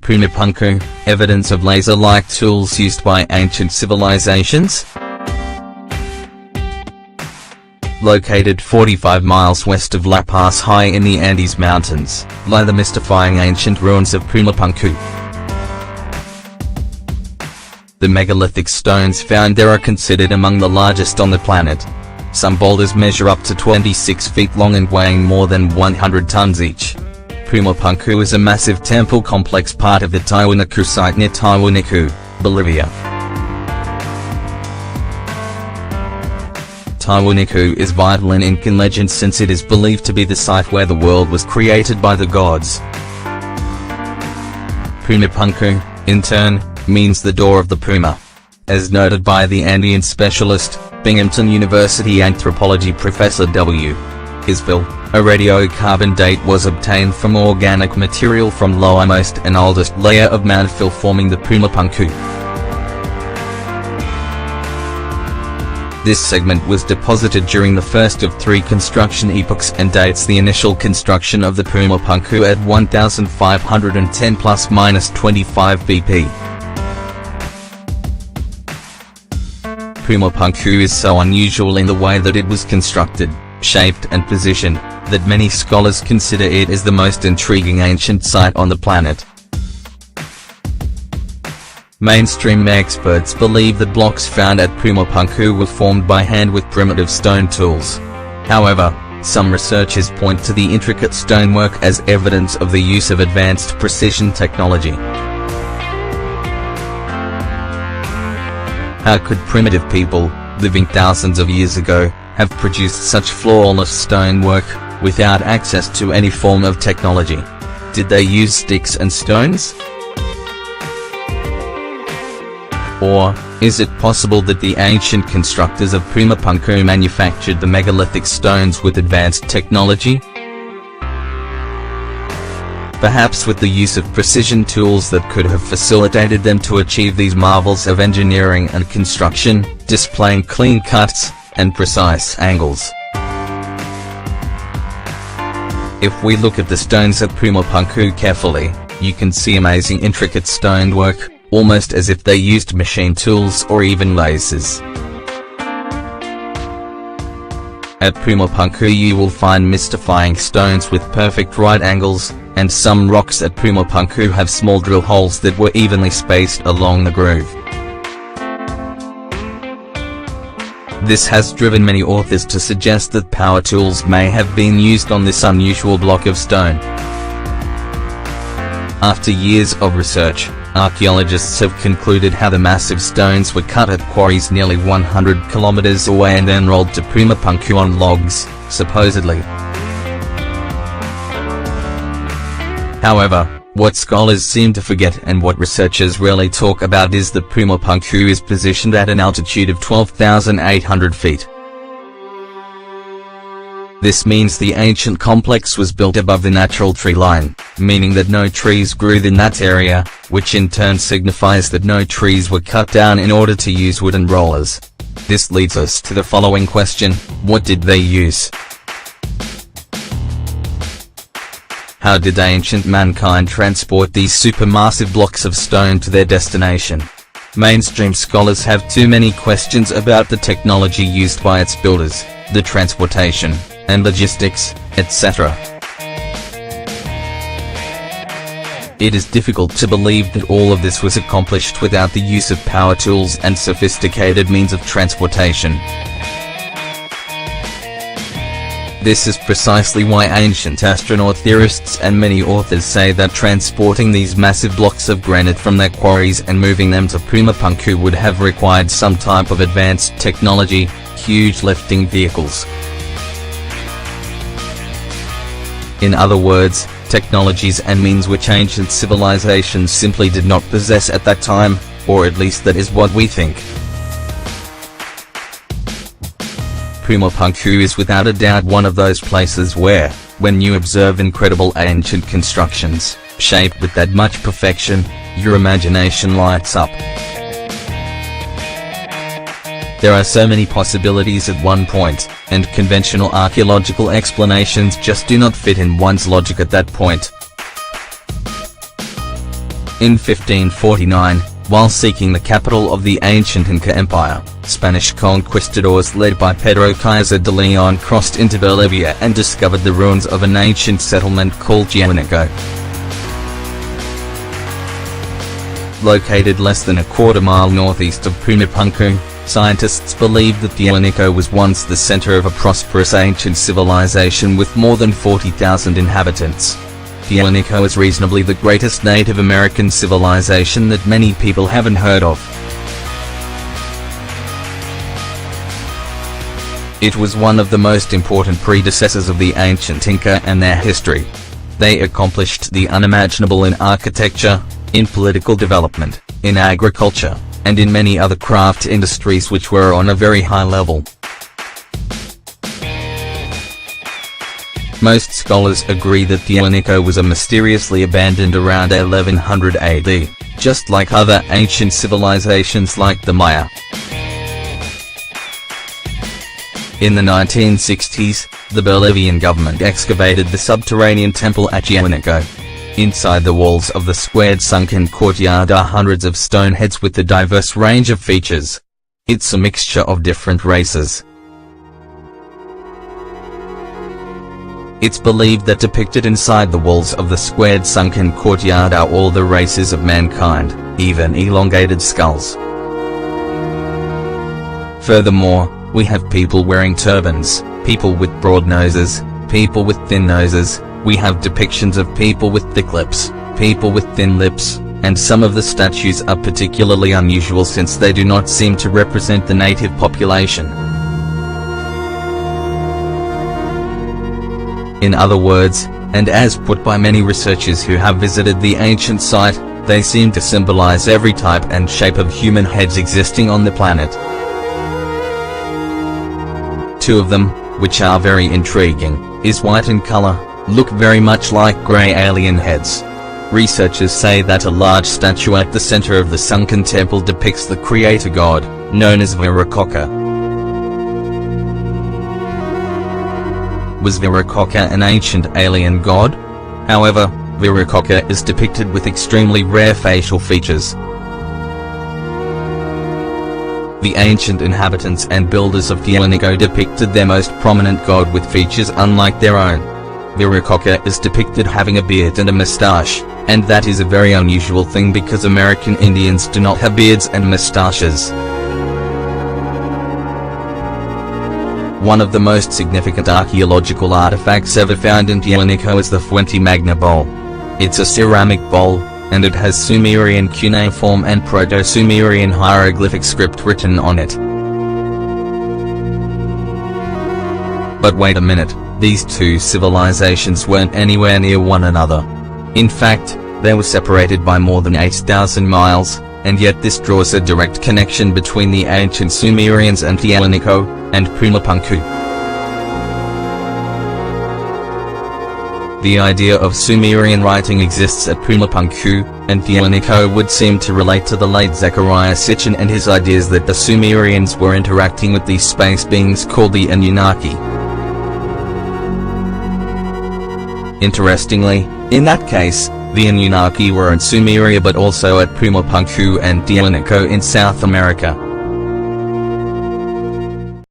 Puma Punku, evidence of laser-like tools used by ancient civilizations. Located 45 miles west of La Paz high in the Andes Mountains, lie the mystifying ancient ruins of Puma Punku. The megalithic stones found there are considered among the largest on the planet. Some boulders measure up to 26 feet long and weighing more than 100 tons each. Puma Punku is a massive temple complex part of the Tiwanaku site near Tiwanaku, Bolivia. Tiwanaku is vital in Incan legend since it is believed to be the site where the world was created by the gods. Puma Punku, in turn, means the door of the Puma. As noted by the Andean specialist, Binghamton University anthropology professor W. Isbell, a radiocarbon date was obtained from organic material from lowermost and oldest layer of landfill forming the Puma Punku. This segment was deposited during the first of three construction epochs and dates the initial construction of the Puma Punku at 1510 ± 25 BP. Puma Punku is so unusual in the way that it was constructed, shaped and positioned, that many scholars consider it as the most intriguing ancient site on the planet. Mainstream experts believe that blocks found at Puma Punku were formed by hand with primitive stone tools. However, some researchers point to the intricate stonework as evidence of the use of advanced precision technology. How could primitive people, living thousands of years ago, have produced such flawless stonework, without access to any form of technology? Did they use sticks and stones? Or, is it possible that the ancient constructors of Puma Punku manufactured the megalithic stones with advanced technology? Perhaps with the use of precision tools that could have facilitated them to achieve these marvels of engineering and construction, displaying clean cuts and precise angles. If we look at the stones at Puma Punku carefully, you can see amazing intricate stonework, almost as if they used machine tools or even lasers. At Puma Punku you will find mystifying stones with perfect right angles, and some rocks at Puma Punku have small drill holes that were evenly spaced along the groove. This has driven many authors to suggest that power tools may have been used on this unusual block of stone. After years of research, archaeologists have concluded how the massive stones were cut at quarries nearly 100 kilometers away and then rolled to Puma Punku on logs, supposedly. However, what scholars seem to forget and what researchers rarely talk about is that Puma Punku is positioned at an altitude of 12,800 feet. This means the ancient complex was built above the natural tree line, meaning that no trees grew in that area, which in turn signifies that no trees were cut down in order to use wooden rollers. This leads us to the following question: what did they use? How did ancient mankind transport these supermassive blocks of stone to their destination? Mainstream scholars have too many questions about the technology used by its builders, the transportation, and logistics, etc. It is difficult to believe that all of this was accomplished without the use of power tools and sophisticated means of transportation. This is precisely why ancient astronaut theorists and many authors say that transporting these massive blocks of granite from their quarries and moving them to Puma Punku would have required some type of advanced technology, huge lifting vehicles. In other words, technologies and means which ancient civilizations simply did not possess at that time, or at least that is what we think. Puma Punku is without a doubt one of those places where, when you observe incredible ancient constructions, shaped with that much perfection, your imagination lights up. There are so many possibilities at one point, and conventional archaeological explanations just do not fit in one's logic at that point. In 1549, while seeking the capital of the ancient Inca Empire, Spanish conquistadors led by Pedro Kaiser de Leon crossed into Bolivia and discovered the ruins of an ancient settlement called Tiahuanaco. Located less than a quarter-mile northeast of Puma Punku, scientists believe that Tiahuanaco was once the center of a prosperous ancient civilization with more than 40,000 inhabitants. Tiahuanaco is reasonably the greatest Native American civilization that many people haven't heard of. It was one of the most important predecessors of the ancient Inca and their history. They accomplished the unimaginable in architecture, in political development, in agriculture, and in many other craft industries which were on a very high level. Most scholars agree that Tiahuanaco was mysteriously abandoned around 1100 AD, just like other ancient civilizations like the Maya. In the 1960s, the Bolivian government excavated the subterranean temple at Tiahuanaco. Inside the walls of the squared sunken courtyard are hundreds of stone heads with a diverse range of features. It's a mixture of different races. It's believed that depicted inside the walls of the squared sunken courtyard are all the races of mankind, even elongated skulls. Furthermore, we have people wearing turbans, people with broad noses, people with thin noses, we have depictions of people with thick lips, people with thin lips, and some of the statues are particularly unusual since they do not seem to represent the native population. In other words, and as put by many researchers who have visited the ancient site, they seem to symbolize every type and shape of human heads existing on the planet. Two of them, which are very intriguing, is white in color, look very much like grey alien heads. Researchers say that a large statue at the center of the sunken temple depicts the creator god, known as Viracocha. Was Viracocha an ancient alien god? However, Viracocha is depicted with extremely rare facial features. The ancient inhabitants and builders of Tiahuanaco depicted their most prominent god with features unlike their own. Viracocha is depicted having a beard and a mustache, and that is a very unusual thing because American Indians do not have beards and mustaches. One of the most significant archaeological artifacts ever found in Tiahuanaco is the Fuente Magna bowl. It's a ceramic bowl, and it has Sumerian cuneiform and Proto-Sumerian hieroglyphic script written on it. But wait a minute, these two civilizations weren't anywhere near one another. In fact, they were separated by more than 8,000 miles, and yet this draws a direct connection between the ancient Sumerians and Tiahuanaco, and Puma Punku. The idea of Sumerian writing exists at Puma Punku, and Tiahuanaco would seem to relate to the late Zechariah Sitchin and his ideas that the Sumerians were interacting with these space beings called the Anunnaki. Interestingly, in that case, the Anunnaki were in Sumeria but also at Puma Punku and Tiahuanaco in South America.